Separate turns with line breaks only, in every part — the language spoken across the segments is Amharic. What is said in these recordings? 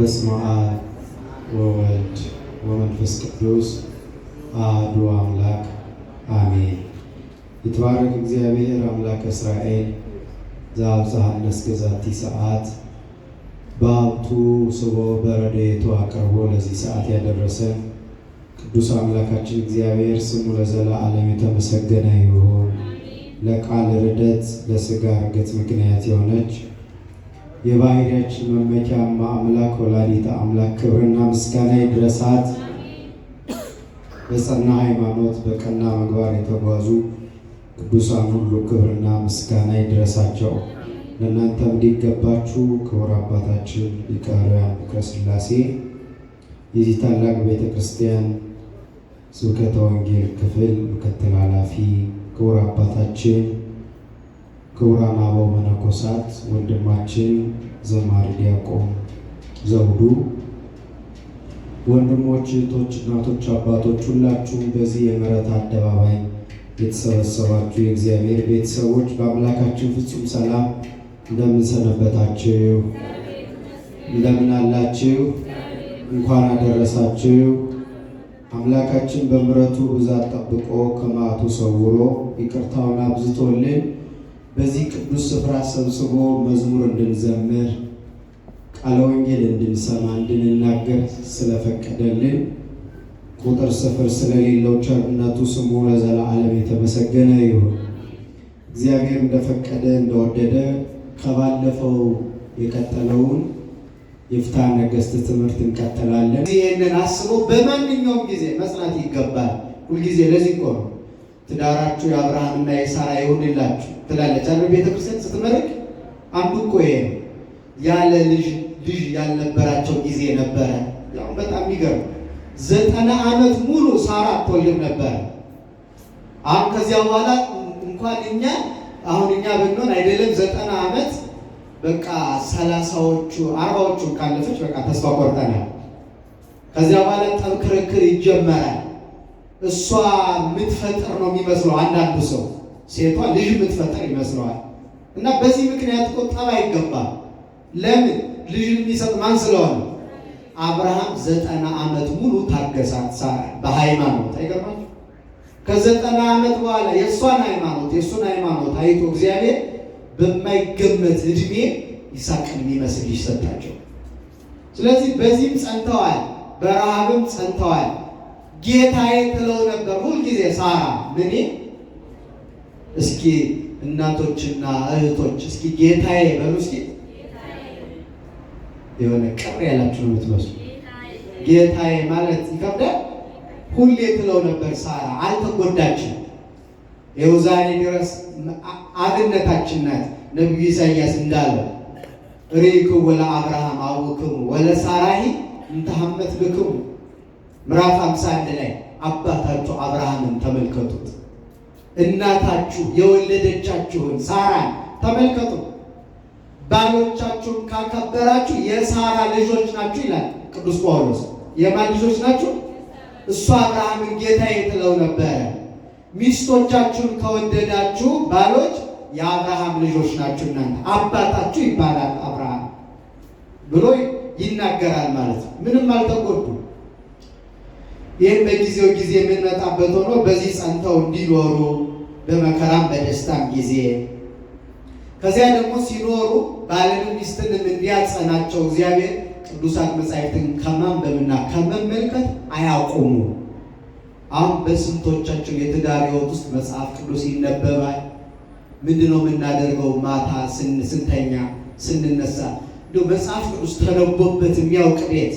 በስመ አብ ወወልድ ወመንፈስ ቅዱስ አሐዱ አምላክ አሜን። ይትባረክ እግዚአብሔር አምላከ እስራኤል ዘአብጽሐነ እስከ ዛቲ ሰዓት በሀብቱ ስቦ በረድኤቱ አቅርቦ ለዚህ ሰዓት ያደረሰን ቅዱስ አምላካችን እግዚአብሔር ስሙ ለዘለዓለም የተመሰገነ ይሁን። ለቃል ርደት ለሥጋ እርገት ምክንያት የሆነች የባሕርያችን መመኪያማ አምላክ ወላዲተ አምላክ ክብርና ምስጋና ይድረሳት። በጸና ሃይማኖት በቀና ምግባር የተጓዙ ቅዱሳን ሁሉ ክብርና ምስጋና ይድረሳቸው። ለእናንተም እንዲገባችሁ ክቡር አባታችን ሊቀ ኅሩያን ምክረ ሥላሴ የዚህ ታላቅ ቤተ ክርስቲያን ስብከተ ወንጌል ክፍል ምክትል ኃላፊ፣ ክቡር አባታችን ክቡራን አበው መነኮሳት፣ ወንድማችን ዘማሪ ዲያቆን ዘውዱ፣ ወንድሞች፣ እህቶች፣ እናቶች፣ አባቶች ሁላችሁም በዚህ የምሕረት አደባባይ የተሰበሰባችሁ የእግዚአብሔር ቤተሰቦች በአምላካችን ፍጹም ሰላም እንደምን ሰነበታችሁ? እንደምን አላችሁ? እንኳን አደረሳችሁ። አምላካችን በምሕረቱ ብዛት ጠብቆ ከመዓቱ ሰውሮ ይቅርታውን አብዝቶልን በዚህ ቅዱስ ስፍራ ሰብስቦ መዝሙር እንድንዘምር ቃለ ወንጌል እንድንሰማ እንድንናገር ስለፈቀደልን ቁጥር ስፍር ስለሌለው ቸርነቱ ስሙ ለዘለዓለም የተመሰገነ ይሁን። እግዚአብሔር እንደፈቀደ እንደወደደ ከባለፈው የቀጠለውን የፍትሐ ነገሥት ትምህርት እንቀጥላለን። ይህንን አስቦ በማንኛውም ጊዜ መጽናት ይገባል። ሁልጊዜ ለዚህ እኮ ነው ትዳራችሁ የአብርሃምና የሳራ ይሁንላችሁ ትላለች አይደል ቤተክርስቲያን ስትመርቅ። አንዱ እኮ ይሄ ነው። ያለ ልጅ ያልነበራቸው ጊዜ ነበረ። ያው በጣም የሚገርም 90 ዓመት ሙሉ ሳራ አትወልድም ነበረ። አሁን ከዚያ በኋላ እንኳን እኛ ብንሆን አይደለም 90 ዓመት በቃ 30ዎቹ 40ዎቹ ካለፈች በቃ ተስፋ ቆርጠናል። ከዚያ በኋላ ጠብ ክርክር ይጀመራል። እሷ የምትፈጥር ነው የሚመስለው አንዳንዱ ሰው፣ ሴቷ ልጅ የምትፈጥር ይመስለዋል። እና በዚህ ምክንያት እኮ ጠብ አይገባም። ለምን? ልጅ የሚሰጥ ማን ስለሆነ? አብርሃም 90 ዓመት ሙሉ ታገሳት ሳራ በሃይማኖት። አይገርማችሁ? ከ90 ዓመት በኋላ የእሱን ሃይማኖት አይቶ እግዚአብሔር በማይገመት እድሜ ይስሐቅን የሚመስል ልጅ ሰጣቸው። ስለዚህ በዚህም ጸንተዋል፣ በረሃብም ጸንተዋል። ጌታዬ ትለው ነበር ሁልጊዜ ሳራ። ምን? እስኪ እናቶችና እህቶች እስኪ ጌታዬ በሉ እስኪ። የሆነ ቅር ያላችሁ ነው የምትመስሉ። ጌታዬ ማለት ይከብዳል። ሁሌ ትለው ነበር ሳራ፣ አልተጎዳችም። ይኸው ዛሬ ድረስ አብነታችን ናት። ነቢዩ ኢሳይያስ እንዳለው ርኢክሙ ለአብርሃም አቡክሙ ወለሳራሂ እንተ ሐመት ብክሙ፣ ምዕራፍ 51 ላይ አባታችሁ አብርሃምን ተመልከቱት፣ እናታችሁ የወለደቻችሁን ሳራን ተመልከቱ። ባሎቻችሁን ካከበራችሁ የሳራ ልጆች ናችሁ ይላል ቅዱስ ጳውሎስ። የማን ልጆች ናችሁ? እሱ አብርሃምን ጌታዬ ትለው ነበረ። ሚስቶቻችሁን ከወደዳችሁ ባሎች የአብርሃም ልጆች ናችሁ፣ እናንተ አባታችሁ ይባላል አብርሃም ብሎ ይናገራል ማለት ነው። ምንም አልተጎዱ። ይህም በጊዜው ጊዜ የምንመጣበት ሆኖ በዚህ ጸንተው እንዲኖሩ በመከራም በደስታም ጊዜ ከዚያ ደግሞ ሲኖሩ ባልን ሚስትንም እንዲያጸናቸው እግዚአብሔር ቅዱሳት መጻሕፍትን ከማንበብና ከመመልከት አያቆሙ። አሁን በስንቶቻቸው የትዳር ሕይወት ውስጥ መጽሐፍ ቅዱስ ይነበባል? ምንድነው የምናደርገው? ማታ ስንተኛ ስንነሳ እንደው መጽሐፍ ቅዱስ ተነቦበት የሚያውቅ ቤት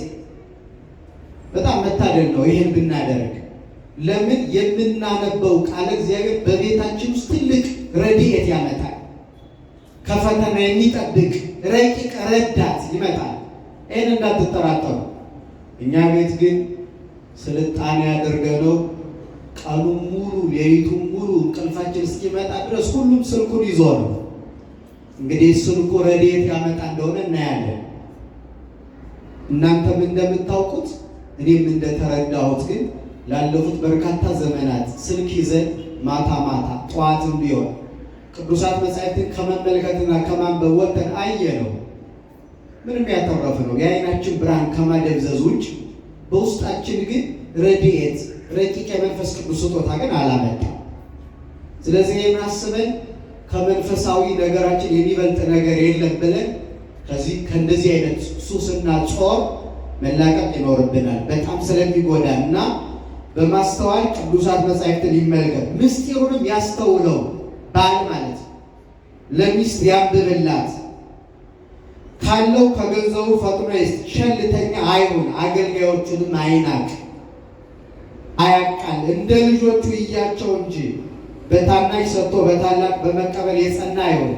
በጣም መታደል ነው። ይሄን ብናደርግ ለምን? የምናነበው ቃለ እግዚአብሔር በቤታችን ውስጥ ትልቅ ረድኤት ያመጣል። ከፈተና የሚጠብቅ ረቂቅ ረዳት ይመጣል። ይህን እንዳትጠራጠሩ። እኛ ቤት ግን ስልጣኔ ያደርገነው ቀኑን ሙሉ ሌሊቱን ሙሉ እንቅልፋችን እስኪመጣ ድረስ ሁሉም ስልኩን ይዞ ነው። እንግዲህ ስልኩ ረድኤት ያመጣ እንደሆነ እናያለን። እናንተም እንደምታውቁት እኔም እንደተረዳሁት ግን ላለፉት በርካታ ዘመናት ስልክ ይዘን ማታ ጠዋትም ቢሆን ቅዱሳት መጻሕፍትን ከመመልከትና ከማንበብ ወጥተን አየነው። ምንም ያተረፈ ነው። የዓይናችን ብርሃን ከማደብዘዝ ውጭ በውስጣችን ግን ረድኤት ረቂቅ የመንፈስ ቅዱስ ስጦታ ግን አላመጣም። ስለዚህ የማስበን ከመንፈሳዊ ነገራችን የሚበልጥ ነገር የለም ብለን ከእንደዚህ አይነት ሱስና ጾር መላቀቅ ይኖርብናል። በጣም ስለሚጎዳን እና በማስተዋል ቅዱሳት መጻሕፍትን ይመልከት፣ ምስጢሩንም ያስተውለው። ባል ማለት ለሚስት ያንብብላት፣ ካለው ከገንዘቡ ፈጥኖ ይስጥ፣ ቸልተኛ አይሁን፣ አገልጋዮቹንም አይናቅ፣ አያቃል። እንደ ልጆቹ እያቸው እንጂ በታናሽ ሰጥቶ በታላቅ በመቀበል የጸና አይሁን።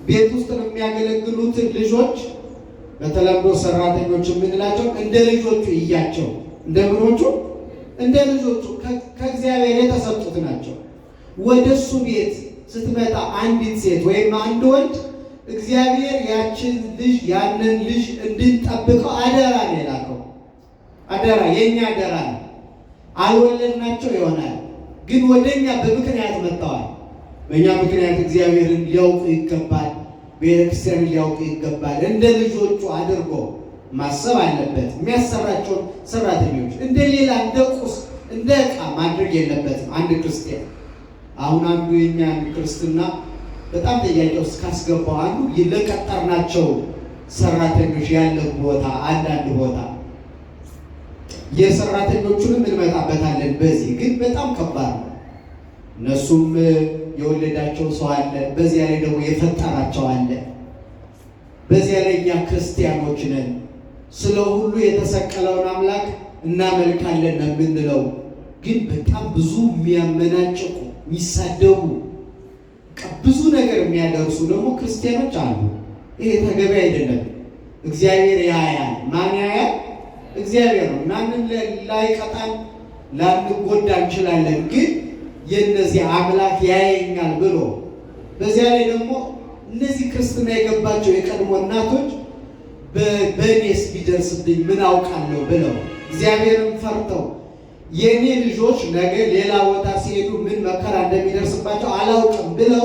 ቤት ውስጥ የሚያገለግሉትን ልጆች በተለምዶ ሰራተኞች የምንላቸው እንደ ልጆቹ እያቸው። እንደምኖቹ እንደ ልጆቹ ከእግዚአብሔር የተሰጡት ናቸው። ወደ እሱ ቤት ስትመጣ አንዲት ሴት ወይም አንድ ወንድ እግዚአብሔር ያንን ልጅ እንድንጠብቀው አደራ ነው የላከው። አደራ የኛ አደራ ነው። አልወለድናቸው ይሆናል፣ ግን ወደኛ በምክንያት መጥተዋል። በእኛ ምክንያት እግዚአብሔርን ሊያውቁ ይገባል፣ ቤተክርስቲያንን ሊያውቁ ይገባል። እንደ ልጆቹ አድርጎ ማሰብ አለበት። የሚያሰራቸውን ሰራተኞች እንደ ሌላ እንደ ቁስ እንደ ዕቃ ማድረግ የለበትም አንድ ክርስቲያን። አሁን አንዱ የኛ ክርስትና በጣም ጥያቄ ውስጥ ካስገባው አንዱ ለቀጠርናቸው ሰራተኞች ያለ ቦታ አንዳንድ ቦታ የሰራተኞቹንም እንመጣበታለን። በዚህ ግን በጣም ከባድ ነው። እነሱም የወለዳቸው ሰው አለ፣ በዚያ ላይ ደግሞ የፈጠራቸው አለ። በዚያ ላይ እኛ ክርስቲያኖች ነን፣ ስለ ሁሉ የተሰቀለውን አምላክ እናመልካለን ነው የምንለው። ግን በጣም ብዙ የሚያመናጭቁ የሚሳደቡ ብዙ ነገር የሚያደርሱ ደግሞ ክርስቲያኖች አሉ። ይሄ ተገቢ አይደለም። እግዚአብሔር ያያል። ማን ያያል? እግዚአብሔር ነው። ማንም ላይቀጣን ላንጎዳ እንችላለን፣ ግን የእነዚህ አምላክ ያየኛል ብሎ በዚያ ላይ ደግሞ እነዚህ ክርስትና የገባቸው የቀድሞ እናቶች በእኔስ ቢደርስብኝ ምን አውቃለሁ ብለው እግዚአብሔርን ፈርተው የእኔ ልጆች ነገ ሌላ ቦታ ሲሄዱ ምን መከራ እንደሚደርስባቸው አላውቅም ብለው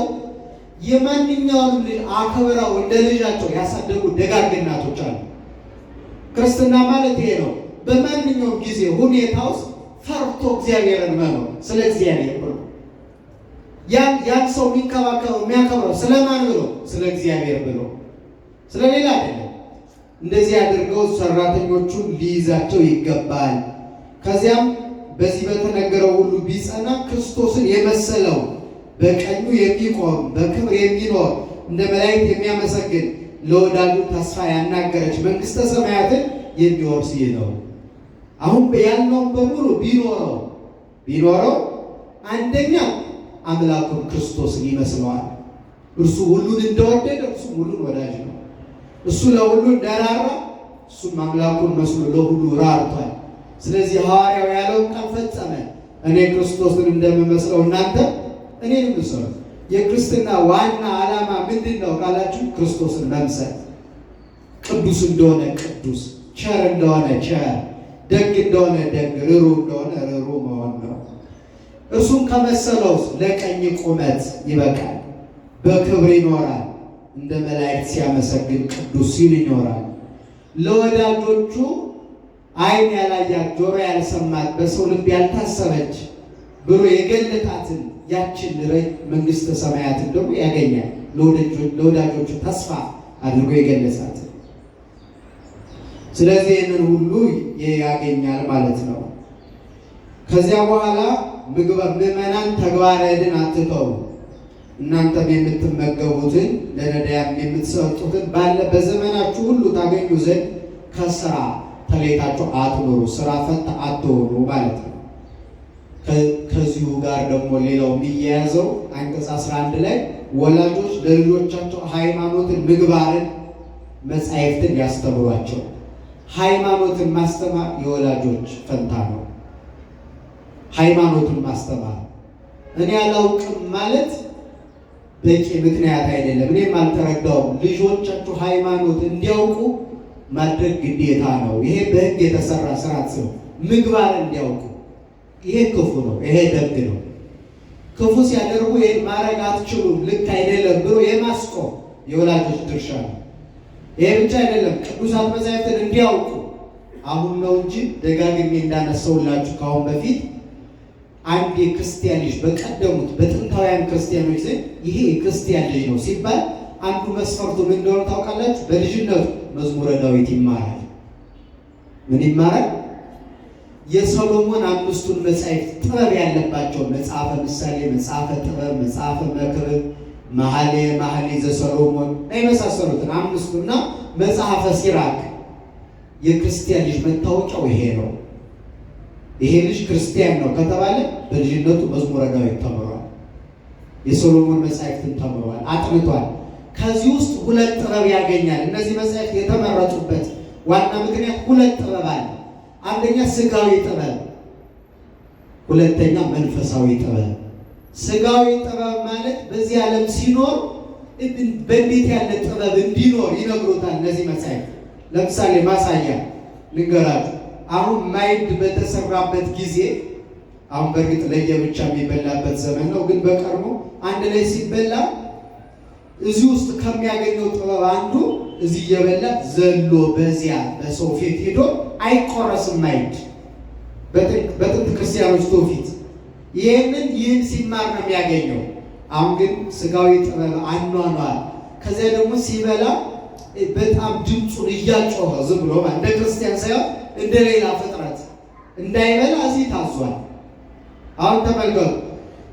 የማንኛውንም ልጅ አክብረው እንደ ልጃቸው ያሳደጉ ደጋግ እናቶች አሉ። ክርስትና ማለት ይሄ ነው። በማንኛውም ጊዜ ሁኔታ ውስጥ ፈርቶ እግዚአብሔርን መኖር፣ ስለ እግዚአብሔር ብሎ ያን ሰው የሚንከባከበው የሚያከብረው ስለማን ብሎ? ስለ እግዚአብሔር ብሎ፣ ስለሌላ አይደለም። እንደዚህ አድርገው ሰራተኞቹን ሊይዛቸው ይገባል። ከዚያም በዚህ በተነገረው ሁሉ ቢጸና ክርስቶስን የመሰለው በቀኙ የሚቆም በክብር የሚኖር እንደ መላእክት የሚያመሰግን ለወዳጁ ተስፋ ያናገረች መንግሥተ ሰማያትን የሚወርስ ይህ ነው። አሁን ያልነውን በሙሉ ቢኖረው አንደኛ አምላኩን ክርስቶስን ይመስለዋል። እርሱ ሁሉን እንደወደደ እርሱም ሁሉን ወዳጅ ነው። እሱ ለሁሉ እንደራራ እሱም አምላኩን መስሎ ለሁሉ ራርቷል። ስለዚህ ሐዋርያው ያለውን ቃል ፈጸመ። እኔ ክርስቶስን እንደምመስለው እናንተ እኔን ምሰሉ። የክርስትና ዋና ዓላማ ምንድን ነው ካላችሁ፣ ክርስቶስን መምሰል። ቅዱስ እንደሆነ ቅዱስ፣ ቸር እንደሆነ ቸር፣ ደግ እንደሆነ ደግ፣ ርሩ እንደሆነ ርሩ መሆን ነው። እርሱም ከመሰለው ለቀኝ ቁመት ይበቃል፣ በክብር ይኖራል፣ እንደ መላእክት ሲያመሰግን ቅዱስ ሲል ይኖራል። ለወዳጆቹ ዓይን ያላያት ጆሮ ያልሰማት በሰው ልብ ያልታሰበች ብሎ የገለጣትን ያችን መንግሥተ ሰማያትን ደግሞ ያገኛል። ለወዳጆቹ ተስፋ አድርጎ የገለጻትን። ስለዚህ ይህንን ሁሉ ያገኛል ማለት ነው። ከዚያ በኋላ ምዕመናን ተግባረ ዕድን አትተው፣ እናንተም የምትመገቡትን ለነዳያን የምትሰጡትን ባለ በዘመናችሁ ሁሉ ታገኙ ዘንድ ከስራ ተለይታችሁ አትኖሩ፣ ስራ ፈት አትሆኑ ማለት ነው። ከዚሁ ጋር ደግሞ ሌላው የሚያያዘው አንቀጽ 11 ላይ ወላጆች ለልጆቻቸው ሃይማኖትን፣ ምግባርን፣ መጻሕፍትን ያስተምሯቸው። ሃይማኖትን ማስተማር የወላጆች ፈንታ ነው። ሃይማኖትን ማስተማር እኔ አላውቅም ማለት በቂ ምክንያት አይደለም። እኔም አልተረዳውም። ልጆቻችሁ ሃይማኖት እንዲያውቁ ማድረግ ግዴታ ነው። ይሄ በሕግ የተሰራ ስርዓት ነው። ምግባር እንዲያውቁ፣ ይሄ ክፉ ነው፣ ይሄ ደግ ነው። ክፉ ሲያደርጉ ይሄን ማድረግ አትችሉም፣ ልክ አይደለም ብሎ የማስቆም የወላጆች ድርሻ ነው። ይሄ ብቻ አይደለም፣ ቅዱሳት መጻሕፍትን እንዲያውቁ አሁን ነው እንጂ ደጋግሜ እንዳነሳውላችሁ ካሁን በፊት አንድ የክርስቲያን ልጅ በቀደሙት በጥንታውያን ክርስቲያኖች ዘንድ ይሄ የክርስቲያን ልጅ ነው ሲባል አንዱ መስፈርቱ ምን እንደሆነ ታውቃላችሁ? በልጅነቱ መዝሙረ ዳዊት ይማራል። ምን ይማራል? የሰሎሞን አምስቱን መጻሕፍት ጥበብ ያለባቸው መጽሐፈ ምሳሌ፣ መጽሐፈ ጥበብ፣ መጽሐፈ መክብብ፣ መኃልየ ዘሰሎሞን የመሳሰሉትን አምስቱና መጽሐፈ ሲራክ። የክርስቲያን ልጅ መታወቂያው ይሄ ነው። ይሄ ልጅ ክርስቲያን ነው ከተባለ በልጅነቱ መዝሙረ ዳዊት ተምሯል፣ የሰሎሞን መጻሕፍትን ተምሯል፣ አጥንቷል። ከዚህ ውስጥ ሁለት ጥበብ ያገኛል። እነዚህ መጻሕፍት የተመረጡበት ዋና ምክንያት ሁለት ጥበብ አለ። አንደኛ ስጋዊ ጥበብ፣ ሁለተኛ መንፈሳዊ ጥበብ። ስጋዊ ጥበብ ማለት በዚህ ዓለም ሲኖር በእንዴት ያለ ጥበብ እንዲኖር ይነግሩታል እነዚህ መጻሕፍት። ለምሳሌ ማሳያ ልንገራችሁ። አሁን ማዕድ በተሰራበት ጊዜ፣ አሁን በእርግጥ ለየብቻ የሚበላበት ዘመን ነው፣ ግን በቀድሞ አንድ ላይ ሲበላ እዚህ ውስጥ ከሚያገኘው ጥበብ አንዱ እዚህ እየበላ ዘሎ በዚያ በሰው ፊት ሄዶ አይቆረስም ማዕድ በጥንት ክርስቲያኖች ትውፊት ይህን ሲማር ነው የሚያገኘው። አሁን ግን ስጋዊ ጥበብ አኗኗር፣ ከዚያ ደግሞ ሲበላ በጣም ድምፁን እያጮኸ ዝም ብሎ እንደ ክርስቲያን ሳይሆን እንደ ሌላ ፍጥረት እንዳይበላ እዚህ ታዟል። አሁን ተመልከቱ፣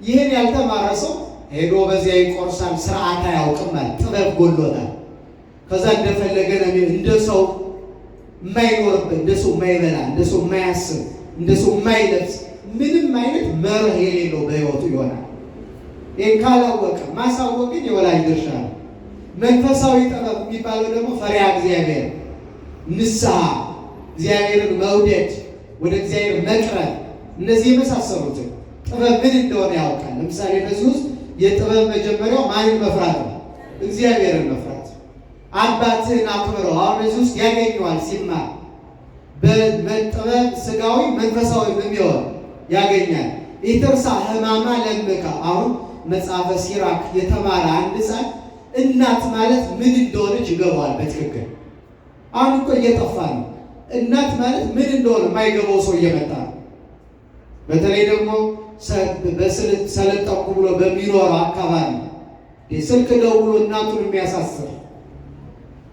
ይህን ያልተማረ ሰው ሄዶ በዚያ ይቆርሳል። ስርዓት አያውቅም ማለት ጥበብ ጎሎታል። ከዛ እንደፈለገ ነው እንደ ሰው የማይኖርበት፣ እንደ ሰው የማይበላ፣ እንደ ሰው የማያስብ፣ እንደ ሰው የማይለብስ ምንም አይነት መርህ የሌለው በሕይወቱ ይሆናል። ይህን ካላወቀ ማሳወቅ ግን የወላጅ ድርሻ ነው። መንፈሳዊ ጥበብ የሚባለው ደግሞ ፈሪሃ እግዚአብሔር፣ ንስሐ፣ እግዚአብሔርን መውደድ፣ ወደ እግዚአብሔር መቅረብ፣ እነዚህ የመሳሰሉትን ጥበብ ምን እንደሆነ ያውቃል። ለምሳሌ በዚህ ውስጥ የጥበብ መጀመሪያው ማንን መፍራት ነው? እግዚአብሔርን መፍራት። አባትህን አክብረው አሁን በዚህ ውስጥ ያገኘዋል ሲማር። በጥበብ ስጋዊ መንፈሳዊ የሚሆን ያገኛል። ኢትርሳ ሕማማ ለእምከ። አሁን መጽሐፈ ሲራክ የተማረ አንድ ሕፃን እናት ማለት ምን እንደሆነች ይገባዋል በትክክል። አሁን እኮ እየጠፋ ነው። እናት ማለት ምን እንደሆነ የማይገባው ሰው እየመጣ ነው። በተለይ ደግሞ ሰለጠንኩ ብሎ በሚኖረው አካባቢ ስልክ ደውሎ እናቱን የሚያሳስር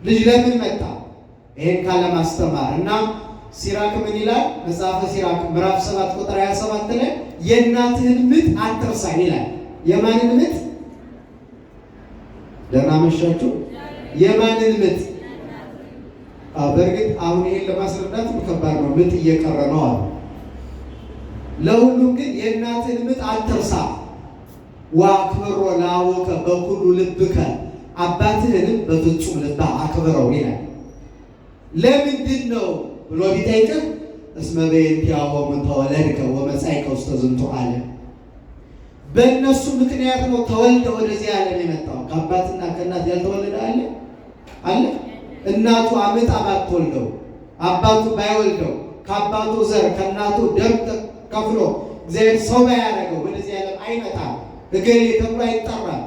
ልጅ ለምን መጣ? ይሄን ካለማስተማር እና ሲራክ ምን ይላል? መጽሐፈ ሲራክ ምዕራፍ 7 ቁጥር 27 ላይ የእናትህን ምጥ አትርሳ ይላል። የማንን ምጥ? ደህና መሻችሁ። የማንን ምጥ? በእርግጥ አሁን ይሄን ለማስረዳት ከባድ ነው። ምጥ እየቀረ ነው አሉ። ለሁሉም ግን የእናትህን ምጥ አትርሳ። ወአክብሮ ለአቡከ በኩሉ ልብከ፣ አባትህንም በፍጹም ልብህ አክብረው ይላል። ለምንድን ነው ብሎ ቢጠይቅህ እስመ በእንቲአሆሙ ተወለድከ ወመጻእከ ውስተ ዝንቱ ዓለም፣ በእነሱ ምክንያት ነው ተወልደ ወደዚህ ዓለም የመጣው። ከአባትና ከእናት ያልተወለደ አለ? አለ? እናቱ አምጣ ባትወልደው፣ አባቱ ባይወልደው፣ ከአባቱ ዘር ከእናቱ ደም ከፍሎ እግዚአብሔር ሰው ባያደርገው ወደዚህ ዓለም አይመጣም። እገሌ ተብሎ አይጠራም።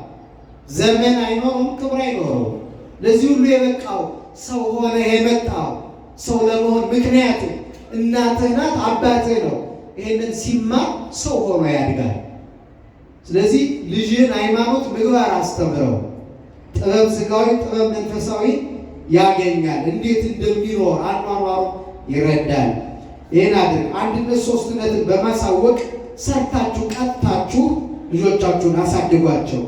ዘመን አይኖረውም፣ ክብር አይኖረውም። ለዚህ ሁሉ የበቃው ሰው ሆነ የመጣው ሰው ለመሆን ምክንያቱ እናትህ ናት፣ አባትህ ነው። ይሄንን ሲማር ሰው ሆኖ ያድጋል። ስለዚህ ልጅህን ሃይማኖት፣ ምግባር አስተምረው። ጥበብ ስጋዊ፣ ጥበብ መንፈሳዊ ያገኛል። እንዴት እንደሚኖር አኗኗሩ ይረዳል። ይህን አድርግ። አንድነት ሶስትነትን በማሳወቅ ሰርታችሁ ቀጥታችሁ ልጆቻችሁን አሳድጓቸው።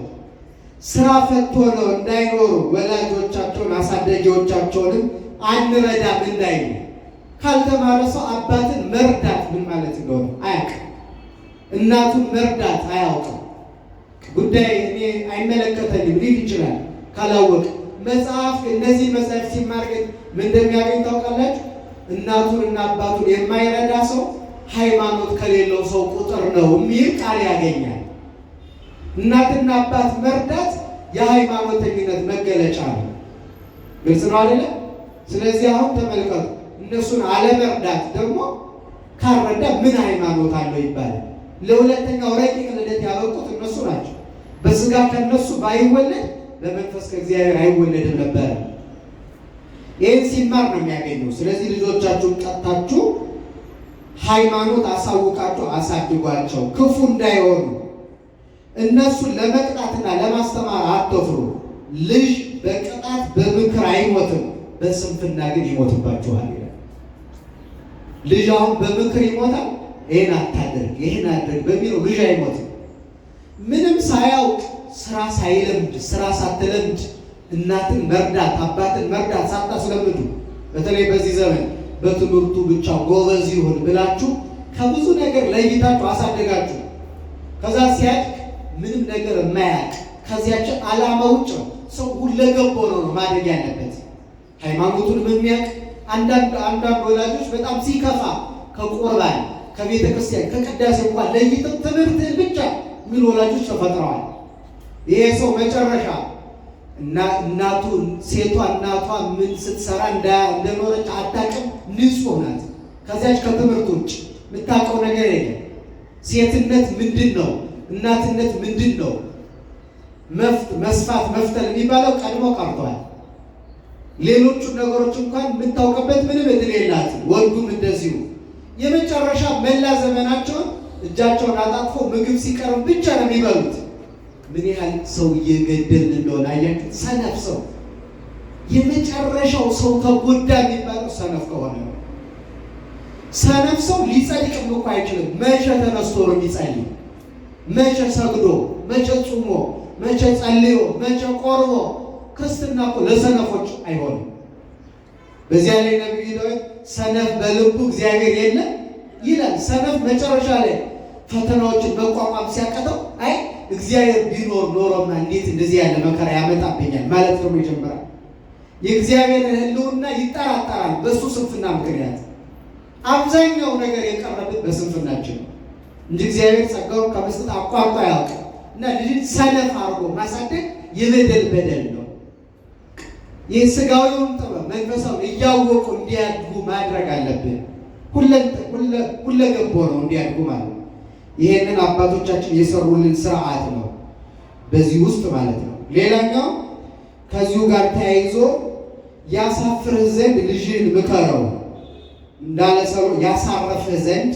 ስራ ፈት ሆነው እንዳይኖሩ ወላጆቻቸውን አሳዳጊዎቻቸውንም አንረዳም እንዳይሉ። ካልተማረ ሰው አባትን መርዳት ምን ማለት እንደሆነ አያውቅም። እናቱን መርዳት አያውቅም። ጉዳይ እኔ አይመለከተኝም ሊል ይችላል ካላወቅ። መጽሐፍ እነዚህ መጽሐፍ ሲማር ግን ምን እንደሚያገኝ ታውቃላችሁ? እናቱን እና አባቱን የማይረዳ ሰው ሃይማኖት ከሌለው ሰው ቁጥር ነው የሚል ቃል ያገኛል። እናትና አባት መርዳት የሃይማኖተኝነት መገለጫ ነው። ግልጽ ነው አይደለ? ስለዚህ አሁን ተመልከቱ፣ እነሱን አለመርዳት ደግሞ ካልረዳ ምን ሃይማኖት አለው ይባላል። ለሁለተኛው ረቂቅ ልደት ያበቁት እነሱ ናቸው። በስጋ ከነሱ ባይወለድ በመንፈስ ከእግዚአብሔር አይወለድም ነበረ። ይህን ሲማር ነው የሚያገኘው። ስለዚህ ልጆቻችሁን ቀጥታችሁ ሃይማኖት አሳውቃችሁ አሳድጓቸው፣ ክፉ እንዳይሆኑ። እነሱን ለመቅጣትና ለማስተማር አትፍሩ። ልጅ በቅጣት በምክር አይሞትም፣ በስንፍና ግን ይሞትባችኋል ይላል። ልጅ አሁን በምክር ይሞታል። ይህን አታድርግ፣ ይህን አድርግ በሚለው ልጅ አይሞትም። ምንም ሳያውቅ ስራ ሳይለምድ ስራ ሳትለምድ እናትን መርዳት አባትን መርዳት ሳታስለምዱ፣ በተለይ በዚህ ዘመን በትምህርቱ ብቻ ጎበዝ ይሁን ብላችሁ ከብዙ ነገር ለይታችሁ አሳደጋችሁ። ከዛ ሲያድግ ምንም ነገር የማያውቅ ከዚያች ዓላማ ውጭ ሰው ሁለገብ ሆኖ ነው ማደግ ያለበት። ሃይማኖቱን የሚያውቅ አንዳንድ ወላጆች በጣም ሲከፋ ከቁርባን ከቤተ ክርስቲያን ከቅዳሴ እንኳን ለይተው ትምህርትን ብቻ የሚሉ ወላጆች ተፈጥረዋል። ይሄ ሰው መጨረሻ እናቱ ሴቷ እናቷ ምን ስትሰራ እንደኖረች አታውቅም፣ ንጹሕ ናት። ከዚያች ከትምህርት ውጭ የምታውቀው ነገር የለም። ሴትነት ምንድን ነው? እናትነት ምንድን ነው? መስፋት መፍተል የሚባለው ቀድሞ ቀርቷል። ሌሎቹ ነገሮች እንኳን የምታውቅበት ምንም እድል የላትም። ወንዱም እንደዚሁ የመጨረሻ መላ ዘመናቸውን እጃቸውን አጣጥፎ ምግብ ሲቀርብ ብቻ ነው የሚበሉት። ምን ያህል ሰው እየገደልን እንደሆነ አያችሁ። ሰነፍ ሰው የመጨረሻው ሰው ተጎዳ የሚባለው ሰነፍ ከሆነ ነው። ሰነፍ ሰው ሊጸድቅም እኮ አይችልም። መቼ ተነስቶ ነው የሚጸልይ? መቼ ሰግዶ፣ መቼ ጾሞ፣ መቼ ጸልዮ፣ መቼ ቆርቦ? ክርስትና እኮ ለሰነፎች አይሆንም። በዚያ ላይ ነቢዩ ዳዊት ሰነፍ በልቡ እግዚአብሔር የለም ይላል። ሰነፍ መጨረሻ ላይ ፈተናዎችን መቋቋም ሲያቀተው አይ እግዚአብሔር ቢኖር ኖሮማ እንዴት እንደዚህ ያለ መከራ ያመጣብኛል ማለት ነው ይጀምራል። የእግዚአብሔር ሕልውና ይጠራጠራል በሱ ስንፍና ምክንያት። አብዛኛው ነገር የቀረብን በስንፍናችን እንጂ እግዚአብሔር ጸጋውን ከመስጠት አቋርጦ አያውቅም። እና ልጅን ሰነፍ አድርጎ ማሳደግ የበደል ነው። የሥጋዊውን ጥበብ መንፈሳዊ እያወቁ እንዲያድጉ ማድረግ አለብን። ሁለገብ ሆነው እንዲያድጉ ማለት ነው። ይሄንን አባቶቻችን የሰሩልን ስርዓት ነው በዚህ ውስጥ ማለት ነው። ሌላኛው ከዚሁ ጋር ተያይዞ ያሳፍርህ ዘንድ ልጅን ምከረው እንዳለ ሰሎሞን፣ ያሳረፍህ ዘንድ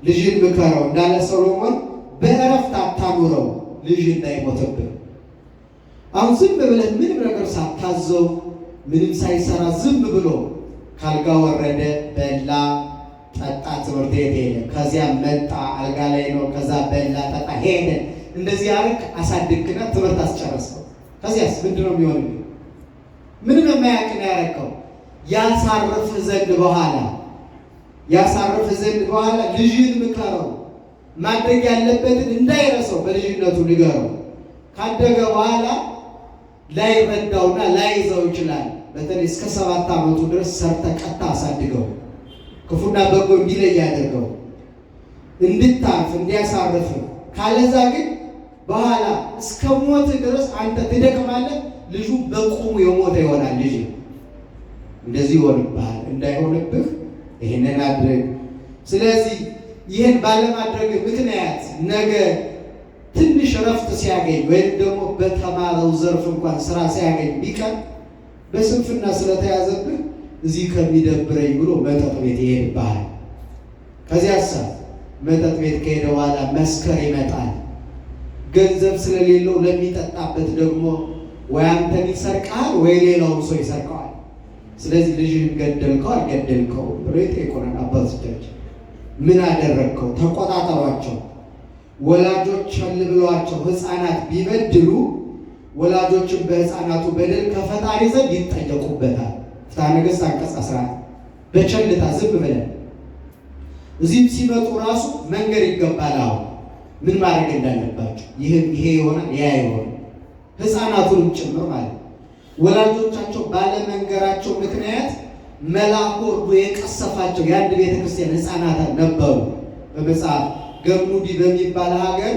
ልጅን ምከረው እንዳለ ሰሎሞን፣ በእረፍት አታኑረው ልጅ እንዳይሞትብህ። አሁን ዝም ብለህ ምንም ነገር ሳታዘው ምንም ሳይሰራ ዝም ብሎ ካልጋ ወረደ፣ በላ ጠጣ፣ ትምህርት ቤት ሄደ፣ ከዚያ መጣ አልጋ ላይ ነው፣ ከዛ በላ ጠጣ ሄደ፣ እንደዚህ አርክ አሳድግና ትምህርት አስጨረስከው። ከዚያስ ምንድነው የሚሆነው? ምንም የማያውቅ ነው ያረከው። ያሳርፍህ ዘንድ በኋላ ልጅን ምከረው፣ ማድረግ ያለበትን እንዳይረሳው በልጅነቱ ንገረው። ካደገ በኋላ ላይረዳውና ላይዘው ይችላል። በተለይ እስከ 7 ዓመቱ ድረስ ሰርተህ ቀጥታ አሳድገው፣ ክፉና በጎ እንዲለይ ያደርገው፣ እንድታርፍ እንዲያሳርፍ። ካለዛ ግን በኋላ እስከ ሞት ድረስ አንተ ትደክማለህ፣ ልጁ በቁሙ የሞተ ይሆናል። ልጅ እንደዚህ ይሆንብሃል። እንዳይሆንብህ ይህንን አድርግ። ስለዚህ ይህን ባለማድረግ ምክንያት ነገ ትንሽ ረፍት ሲያገኝ ወይም ደግሞ በተማረው ዘርፍ እንኳን ስራ ሲያገኝ ቢቀር በስንፍና ስለተያዘብህ እዚህ ከሚደብረኝ ብሎ መጠጥ ቤት ይሄድብሃል። ከዚያሳ መጠጥ ቤት ከሄደ በኋላ መስከር ይመጣል። ገንዘብ ስለሌለው ለሚጠጣበት ደግሞ ወይ አንተን ይሰርቃል ወይ ሌላውን ሰው ይሰርቀዋል። ስለዚህ ልጅህን ገደልከው አልገደልከው ብሎ ይጠይቁናል አባቶቻችን። ምን አደረግከው? ተቆጣጠሯቸው። ወላጆች ቸል ብለዋቸው ሕፃናት ቢበድሉ ወላጆችን በሕፃናቱ በደል ከፈጣሪ ዘንድ ይጠየቁበታል። ፍትሐ ነገሥት አንቀጽ 11 በቸልታ ዝም ብለን እዚህም ሲመጡ ራሱ መንገር ይገባል። አሁን ምን ማድረግ እንዳለባቸው ይሄ ይሆናል ያ ይሆናል፣ ሕፃናቱንም ጭምር ማለት ነው። ወላጆቻቸው ባለመንገራቸው ምክንያት መልአክ ወርዶ የቀሰፋቸው የአንድ ቤተክርስቲያን ሕፃናት ነበሩ። በመጽሐፍ ገሙዲ በሚባል ሀገር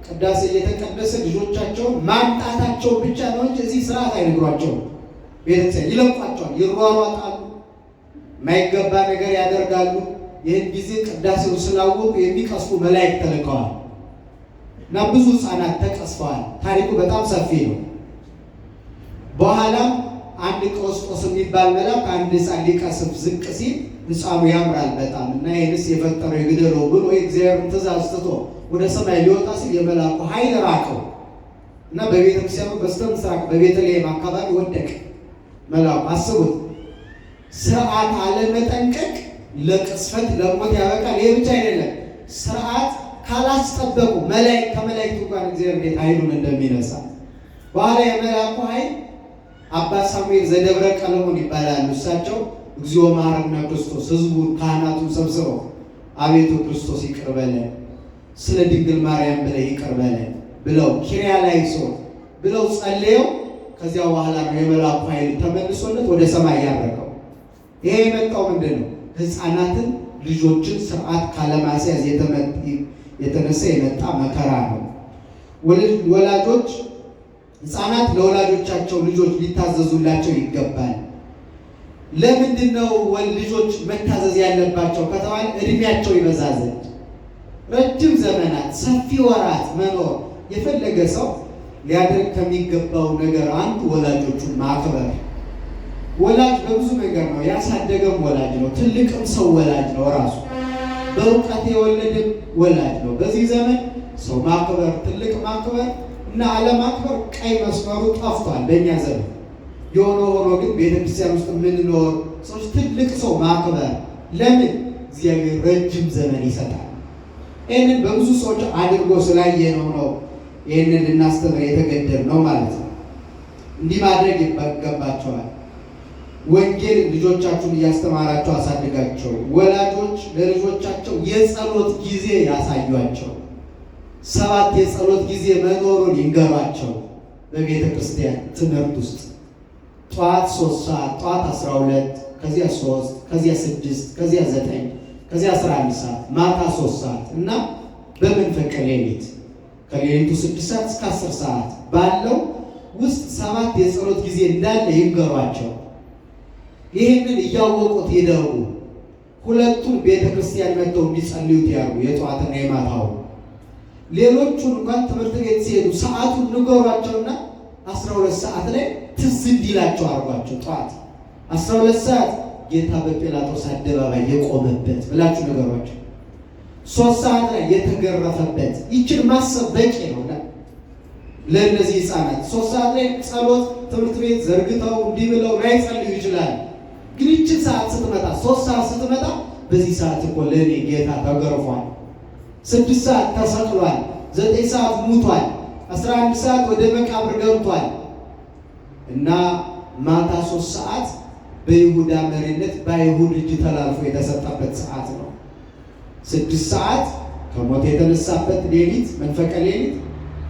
ቅዳሴ እየተቀደሰ ልጆቻቸውን ማምጣታቸው ብቻ ነው እንጂ እዚህ ስርዓት አይነግሯቸውም። ቤተክርስቲያን ይለቋቸዋል፣ ይሯሯጣሉ፣ የማይገባ ነገር ያደርጋሉ። ይህን ጊዜ ቅዳሴውን ስላወቁ የሚቀስፉ መላእክት ተልከዋል እና ብዙ ሕፃናት ተቀስፈዋል። ታሪኩ በጣም ሰፊ ነው። በኋላም አንድ ቆስጦስ የሚባል መልአክ አንድ ሕፃን ሊቀስፍ ዝቅ ሲል ሕፃኑ ያምራል በጣም እና ይህንስ የፈጠረው ይግደለው ብሎ የእግዚአብሔርን ትእዛዝ ትቶ ወደ ሰማይ ሊወጣ ሲል የመልአኩ ኃይል ራቀው እና በቤተ ክርስቲያኑ በስተ ምስራቅ በቤተልሔም አካባቢ ወደቀ መልአኩ። አስቡት፣ ስርዓት አለመጠንቀቅ ለቅስፈት ለሞት ያበቃል። ይህ ብቻ አይደለም፣ ስርዓት ካላስጠበቁ ከመላእክቱ ጋር እግዚአብሔር እንዴት ኃይሉን እንደሚነሳ በኋላ የመልአኩ ኃይል አባ ሳሙኤል ዘደብረ ቀለሞን ይባላሉ። እሳቸው እግዚኦ መሐረነ ክርስቶስ ህዝቡን ካህናቱን ሰብስበው አቤቱ ክርስቶስ ይቅር በለን፣ ስለ ድንግል ማርያም ብለህ ይቅር በለን ብለው ኪርያላይሶን ብለው ጸልየው ከዚያ በኋላ ነው የመልአኩ ኃይል ተመልሶለት ወደ ሰማይ ያረገው። ይሄ የመጣው ምንድን ነው? ሕፃናትን ልጆችን ስርዓት ካለማስያዝ የተነሳ የመጣ መከራ ነው። ወላጆች ሕፃናት ለወላጆቻቸው ልጆች ሊታዘዙላቸው ይገባል። ለምንድን ነው ልጆች መታዘዝ ያለባቸው ከተባለ እድሜያቸው ይበዛ ዘንድ ረጅም ዘመናት ሰፊ ወራት መኖር የፈለገ ሰው ሊያደርግ ከሚገባው ነገር አንዱ ወላጆቹን ማክበር። ወላጅ በብዙ ነገር ነው ያሳደገም ወላጅ ነው፣ ትልቅም ሰው ወላጅ ነው፣ ራሱ በእውቀት የወለደም ወላጅ ነው። በዚህ ዘመን ሰው ማክበር፣ ትልቅ ማክበር እና አለማክበር ቀይ መስመሩ ጠፍቷል በእኛ ዘመን። የሆነ ሆኖ ግን ቤተክርስቲያን ውስጥ የምንኖር ሰዎች ትልቅ ሰው ማክበር፣ ለምን? እግዚአብሔር ረጅም ዘመን ይሰጣል። ይህንን በብዙ ሰዎች አድርጎ ስላየነው ነው ይህንን ልናስተምር የተገደድነው ማለት ነው። እንዲህ ማድረግ ይገባቸዋል። ወንጌል ልጆቻችሁን እያስተማራቸው አሳድጋቸው። ወላጆች ለልጆቻቸው የጸሎት ጊዜ ያሳዩአቸው። 7 የጸሎት ጊዜ መኖሩን ይንገሯቸው። በቤተ ክርስቲያን ትምህርት ውስጥ ጠዋት 3 ሰዓት፣ ጠዋት 12፣ ከዚያ 3፣ ከዚያ 6፣ ከዚያ 9፣ ከዚያ 11 ሰዓት፣ ማታ 3 ሰዓት እና በመንፈቀ ሌሊት ከሌሊቱ 6 ሰዓት እስከ 10 ሰዓት ባለው ውስጥ 7 የጸሎት ጊዜ እንዳለ ይንገሯቸው። ይህንን እያወቁት ይደርጉ። ሁለቱን ቤተ ክርስቲያን መጥተው እንዲጸልዩት ያርጉ፣ የጠዋትና የማታው። ሌሎቹን እንኳን ትምህርት ቤት ሲሄዱ ሰዓቱን ንገሯቸውና 12 ሰዓት ላይ ትዝ እንዲላቸው አርጓቸው። ጠዋት 12 ሰዓት ጌታ በጲላጦስ አደባባይ የቆመበት ብላችሁ ንገሯቸው። 3 ሰዓት ላይ የተገረፈበት። ይችን ማሰብ በቂ ነው ለእነዚህ ሕፃናት። 3 ሰዓት ላይ ጸሎት ትምህርት ቤት ዘርግተው እንዲህ ብለው ላይጸልዩ ይችላል። ግን ይችን ሰዓት ስትመጣ 3 ሰዓት ስትመጣ በዚህ ሰዓት እኮ ለእኔ ጌታ ተገርፏል፣ 6 ሰዓት ተሰቅሏል፣ 9 ሰዓት ሙቷል፣ 11 ሰዓት ወደ መቃብር ገብቷል እና ማታ 3 ሰዓት በይሁዳ መሪነት በአይሁድ እጅ ተላልፎ የተሰጠበት ሰዓት ነው። 6 ሰዓት ከሞት የተነሳበት ሌሊት፣ መንፈቀ ሌሊት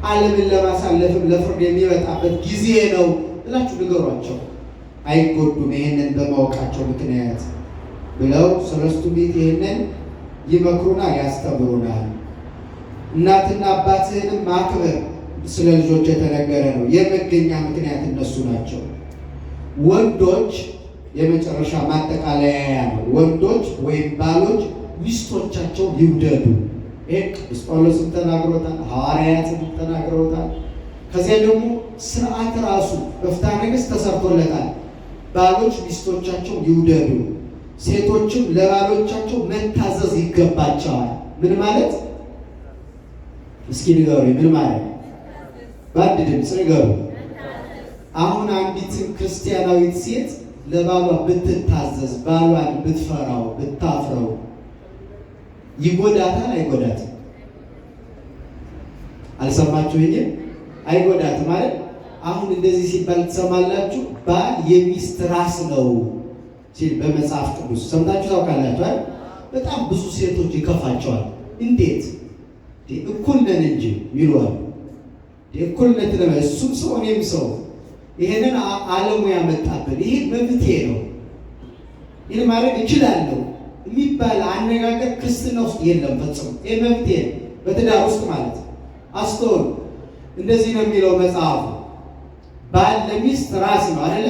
ዓለምን ለማሳለፍም ለፍርድ የሚመጣበት ጊዜ ነው ብላችሁ ንገሯቸው። አይጎዱም ይሄንን በማወቃቸው ምክንያት ብለው ሰለስቱ ምዕት ይሄንን ይመክሩናል፣ ያስተምሩናል። እናትና አባትህንም ማክበር ስለ ልጆች የተነገረ ነው። የመገኛ ምክንያት እነሱ ናቸው። ወንዶች የመጨረሻ ማጠቃለያ ነው። ወንዶች ወይም ባሎች ሚስቶቻቸው ይውደዱ። ይሄ ቅዱስ ጳውሎስም ተናግሮታል፣ ሐዋርያትም ተናግረውታል። ከዚያ ደግሞ ስርዓት ራሱ በፍትሐ ነገሥት ተሰርቶለታል። ባሎች ሚስቶቻቸው ይውደዱ፣ ሴቶችም ለባሎቻቸው መታዘዝ ይገባቸዋል። ምን ማለት? እስኪ ንገሩ፣ ምን ማለት? በአንድ ድምፅ ንገሩ። አሁን አንዲትን ክርስቲያናዊት ሴት ለባሏ ብትታዘዝ፣ ባሏን ብትፈራው፣ ብታፍረው ይጎዳታል? አይጎዳትም? አልሰማችሁኝም? አይጎዳትም ማለት አሁን እንደዚህ ሲባል ትሰማላችሁ። ባል የሚስት ራስ ነው ሲል በመጽሐፍ ቅዱስ ሰምታችሁ ታውቃላችሁ አይደል? በጣም ብዙ ሴቶች ይከፋቸዋል። እንዴት እኩል ነን እንጂ ይሏል። እኩልነት ለምን? እሱም ሰው እኔም ሰው። ይሄንን ዓለሙ ያመጣብን። ይሄ መብቴ ነው፣ ይሄን ማድረግ እችላለሁ የሚባል አነጋገር ክርስትና ውስጥ የለም ፈጽሞ። ይሄ መብቴ ነው፣ በትዳር ውስጥ ማለት አስተውሉ። እንደዚህ ነው የሚለው መጽሐፉ። ባል ለሚስት ራስ ነው አይደለ?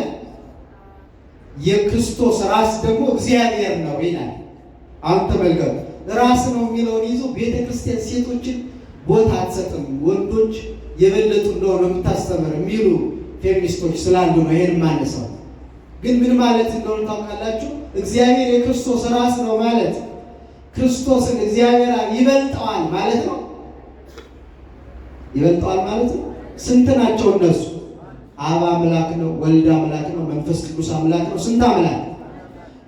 የክርስቶስ ራስ ደግሞ እግዚአብሔር ነው ይላል። አሁን ተመልከቱ፣ ራስ ነው የሚለውን ይዞ ቤተክርስቲያን ሴቶችን ቦታ አትሰጥም፣ ወንዶች የበለጡ እንደሆነ የምታስተምር የሚሉ ፌሚኒስቶች ስላሉ ነው ይሄን ማነሳው። ግን ምን ማለት እንደሆነ ታውቃላችሁ? እግዚአብሔር የክርስቶስ ራስ ነው ማለት ክርስቶስን እግዚአብሔር ይበልጠዋል ማለት ነው። ይበልጠዋል ማለት ነው። ስንት ናቸው እነሱ? አብ አምላክ ነው፣ ወልድ አምላክ ነው፣ መንፈስ ቅዱስ አምላክ ነው። ስንት አምላክ?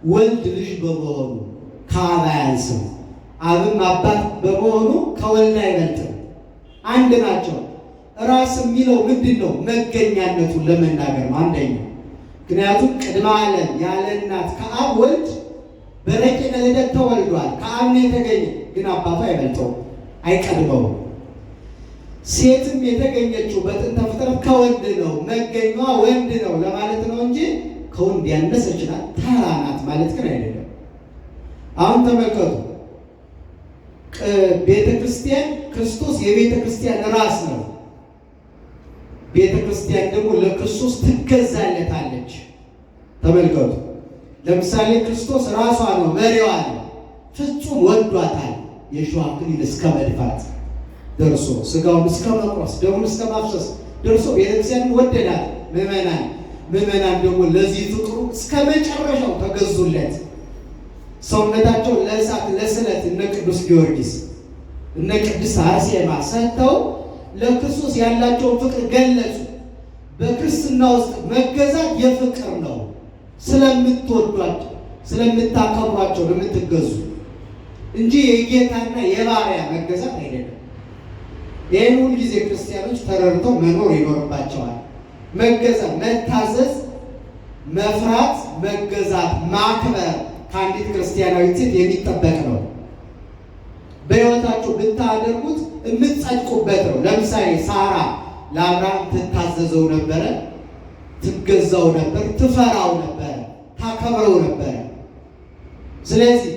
ወልድ ልጅ በመሆኑ ከአብ አያንስም፣ አብም አባት በመሆኑ ከወልድ አይበልጥም። አንድ ናቸው። ራስ የሚለው ምንድን ነው? መገኛነቱን ለመናገር ነው አንደኛው። ምክንያቱም ቅድመ ዓለም ያለ እናት ከአብ ወልድ በረቂቀ ልደት ተወልዷል። ከአብ ነው የተገኘ፣ ግን አባቱ አይበልጠውም፣ አይቀድመውም። ሴትም የተገኘችው በጥንተ ፍጥረት ከወንድ ነው፣ መገኛዋ ወንድ ነው ለማለት ነው እንጂ ከወንድ ያነሰች ናት፣ ተራ ናት ማለት ግን አይደለም። አሁን ተመልከቱ፣ ቤተ ክርስቲያን ክርስቶስ የቤተ ክርስቲያን ራስ ነው። ቤተ ክርስቲያን ደግሞ ለክርስቶስ ትገዛለታለች። ተመልከቱ፣ ለምሳሌ ክርስቶስ ራሷ ነው፣ መሪዋ ነው። ፍጹም ወዷታል። የእሾህ አክሊል እስከ መድፋት ደርሶ ስጋውን እስከ መቁረስ ደሙን እስከ ማፍሰስ ደርሶ ቤተክርስቲያንን ወደዳት። ምዕመናን ደግሞ ለዚህ ፍቅሩ እስከ መጨረሻው ተገዙለት። ሰውነታቸው ለእሳት ለስለት እነ ቅዱስ ጊዮርጊስ እነ ቅድስት አርሴማ ሰጥተው ለክርስቶስ ያላቸውን ፍቅር ገለጹ። በክርስትና ውስጥ መገዛት የፍቅር ነው። ስለምትወዷቸው ስለምታከብሯቸው ነው የምትገዙ እንጂ የጌታና የባሪያ መገዛት አይደለም። ይህን ሁሉ ጊዜ ክርስቲያኖች ተረድተው መኖር ይኖርባቸዋል። መገዛት፣ መታዘዝ፣ መፍራት፣ መገዛት፣ ማክበር ከአንዲት ክርስቲያናዊት ሴት የሚጠበቅ ነው። በሕይወታችሁ ብታደርጉት የምትጸድቁበት ነው። ለምሳሌ ሳራ ለአብርሃም ትታዘዘው ነበረ፣ ትገዛው ነበር፣ ትፈራው ነበረ፣ ታከብረው ነበረ። ስለዚህ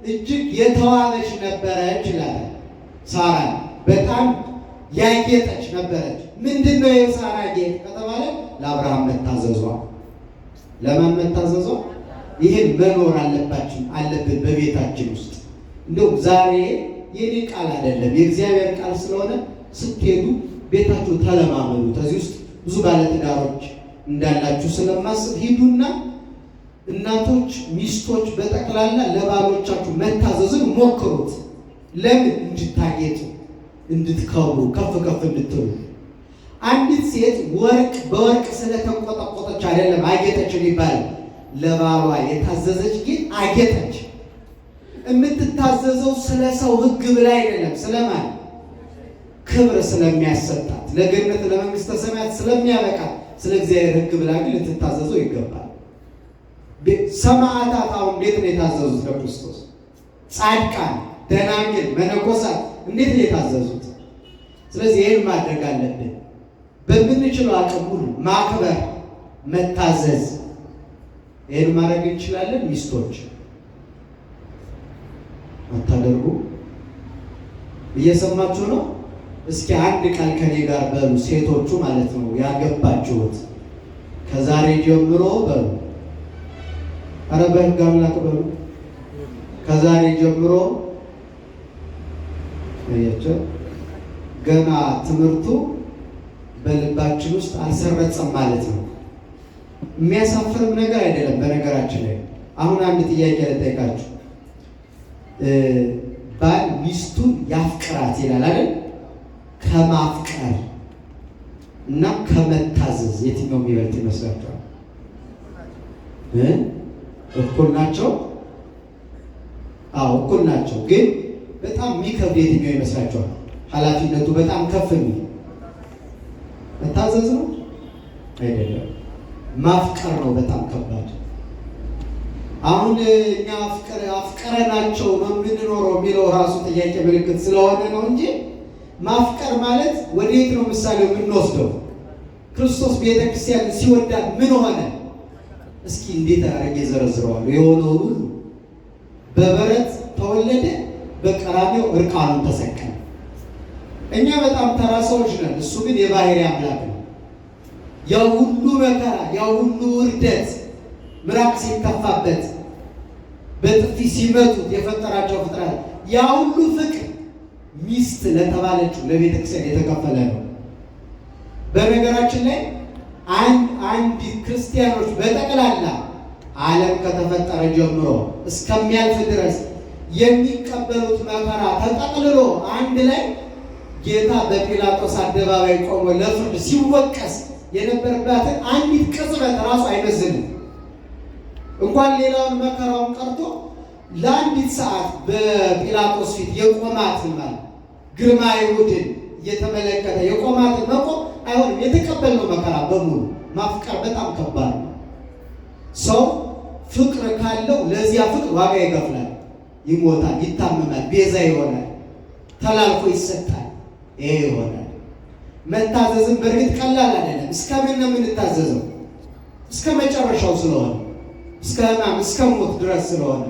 እጅግ የተዋበች ነበረች ይላል። ሳራ በጣም ያጌጠች ነበረች። ምንድን ነው የሳራ ጌጥ ከተባለ ለአብርሃም መታዘዟ። ለማን መታዘዟ? ይህን መኖር አለብን በቤታችን ውስጥ። እንደውም ዛሬ የኔ ቃል አይደለም የእግዚአብሔር ቃል ስለሆነ ስትሄዱ ቤታችሁ ተለማመዱ። ከዚህ ውስጥ ብዙ ባለትዳሮች እንዳላችሁ ስለማስብ ሂዱና እናቶች፣ ሚስቶች በጠቅላላ ለባሎቻችሁ መታዘዝን ሞክሩት። ለምን? እንድታጌጡ፣ እንድትከብሩ፣ ከፍ ከፍ እንድትሉ። አንዲት ሴት ወርቅ በወርቅ ስለተንቆጠቆጠች አይደለም አጌጠች ይባላል። ለባሏ የታዘዘች ግን አጌጠች። የምትታዘዘው ስለ ሰው ሕግ ብላ አይደለም። ስለማን? ክብር ስለሚያሰጣት፣ ለገነት ለመንግስተ ሰማያት ስለሚያበቃት ስለ እግዚአብሔር ሕግ ብላ ግን ልትታዘዘው ይገባል። ሰማዕታት አሁን እንዴት ነው የታዘዙት ለክርስቶስ? ጻድቃን፣ ደናግል፣ መነኮሳት እንዴት ነው የታዘዙት? ስለዚህ ይህን ማድረግ አለብን። በምንችለው አቅም ሁሉ ማክበር፣ መታዘዝ፣ ይህን ማድረግ እንችላለን። ሚስቶች አታደርጉ? እየሰማችሁ ነው? እስኪ አንድ ቃል ከኔ ጋር በሉ፣ ሴቶቹ ማለት ነው ያገባችሁት። ከዛሬ ጀምሮ በሉ፣ ኧረ በሕግ አምላክ በሉ። ከዛሬ ጀምሮ አያቸው፣ ገና ትምህርቱ በልባችን ውስጥ አልሰረጸም ማለት ነው። የሚያሳፍርም ነገር አይደለም። በነገራችን ላይ አሁን አንድ ጥያቄ ልጠይቃችሁ። ባል ሚስቱን ያፍቅራት ይላል አይደል? ከማፍቀር እና ከመታዘዝ የትኛው የሚበልጥ ይመስላችኋል? እኩል ናቸው? አዎ እኩል ናቸው። ግን በጣም የሚከብድ የትኛው ይመስላችኋል? ኃላፊነቱ በጣም ከፍ የሚል መታዘዝ ነው አይደለም? ማፍቀር ነው በጣም ከባድ። አሁን እኛ አፍቀረናቸው ነው የምንኖረው የሚለው ራሱ ጥያቄ ምልክት ስለሆነ ነው እንጂ ማፍቀር ማለት ወዴት ነው ምሳሌው የምንወስደው? ክርስቶስ ቤተክርስቲያን ሲወዳት ምን ሆነ? እስኪ እንዴት አድርጌ ዘረዝረዋለሁ። የሆነው ሁሉ በበረት ተወለደ፣ በቀራንዮ እርቃኑን ተሰቀለ። እኛ በጣም ተራ ሰዎች ነን፣ እሱ ግን የባህሪ አምላክ ነው። ያው ሁሉ መከራ፣ ያው ሁሉ ውርደት፣ ምራቅ ሲተፋበት፣ በጥፊ ሲመቱት የፈጠራቸው ፍጥረት፣ ያ ሁሉ ፍቅር ሚስት ለተባለችው ለቤተክርስቲያን የተከፈለ ነው። በነገራችን ላይ አንድ ክርስቲያኖች በጠቅላላ ዓለም ከተፈጠረ ጀምሮ እስከሚያልፍ ድረስ የሚቀበሉት መከራ ተጠቅልሎ አንድ ላይ ጌታ በጲላጦስ አደባባይ ቆሞ ለፍርድ ሲወቀስ የነበረባትን አንዲት ቅጽበት ራሱ አይመዝንም። እንኳን ሌላውን መከራውን ቀርቶ ለአንዲት ሰዓት በጲላጦስ ፊት የቆማትን ማለት ግርማ አይሁድን እየተመለከተ የቆማትን መቆም አይሆንም። የተቀበልነው መከራ በሙሉ ማፍቀር በጣም ከባድ ነው። ሰው ፍቅር ካለው ለዚያ ፍቅር ዋጋ ይከፍላል፣ ይሞታል፣ ይታመማል፣ ቤዛ ይሆናል፣ ተላልፎ ይሰጣል። ይሄ ይሆናል። መታዘዝም በእርግጥ ቀላል አይደለም። እስከምን ነው የምንታዘዘው? እስከ መጨረሻው ስለሆነ፣ እስከ ሕማም እስከ ሞት ድረስ ስለሆነ፣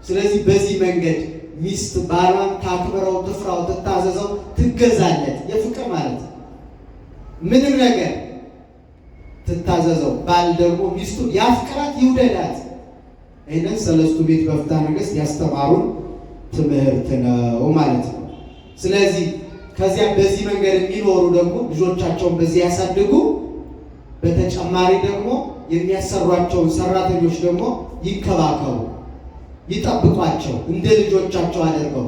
ስለዚህ በዚህ መንገድ ሚስት ባሏን ታክብረው፣ ትፍራው፣ ትታዘዘው፣ ትገዛለት። የፍቅር ማለት ምንም ነገር ትታዘዘው። ባል ደግሞ ሚስቱን ያፍቅራት፣ ይውደዳት። ይህንን ሰለስቱ ቤት በፍትሐ ነገሥት ያስተማሩን ትምህርት ነው ማለት ነው። ስለዚህ ከዚያ በዚህ መንገድ የሚኖሩ ደግሞ ልጆቻቸውን በዚህ ያሳድጉ። በተጨማሪ ደግሞ የሚያሰሯቸውን ሰራተኞች ደግሞ ይንከባከቡ፣ ይጠብቋቸው፣ እንደ ልጆቻቸው አድርገው።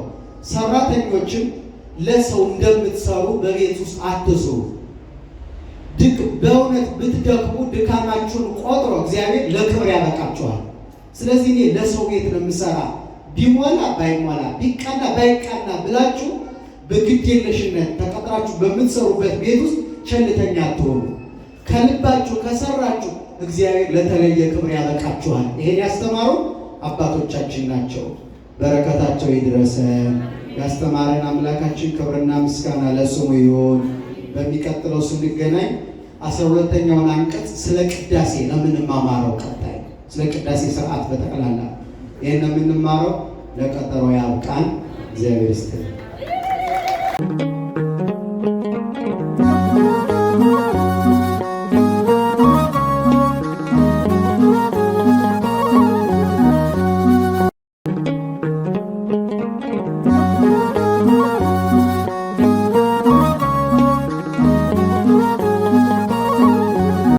ሰራተኞችም ለሰው እንደምትሰሩ በቤት ውስጥ አትስሩ። በእውነት ብትደክሙ ድካማችሁን ቆጥሮ እግዚአብሔር ለክብር ያበቃችኋል። ስለዚህ እኔ ለሰው ቤት ነው የምሰራ፣ ቢሞላ ባይሞላ ቢቃና ባይቃና ብላችሁ በግዴለሽነት ተቀጥራችሁ በምትሰሩበት ቤት ውስጥ ቸልተኛ አትሆኑ። ከልባችሁ ከሰራችሁ እግዚአብሔር ለተለየ ክብር ያበቃችኋል። ይሄን ያስተማሩ አባቶቻችን ናቸው። በረከታቸው ይድረሰን። ያስተማረን አምላካችን ክብርና ምስጋና ለስሙ ይሁን። በሚቀጥለው ስንገናኝ 12ኛውን አንቀጽ ስለ ቅዳሴ ነው የምንማማረው። ቀጣይ ስለ ቅዳሴ ስርዓት በጠቅላላ ይሄን ነው የምንማረው። ለቀጠሮ ያብቃን። እግዚአብሔር ይስጥልን።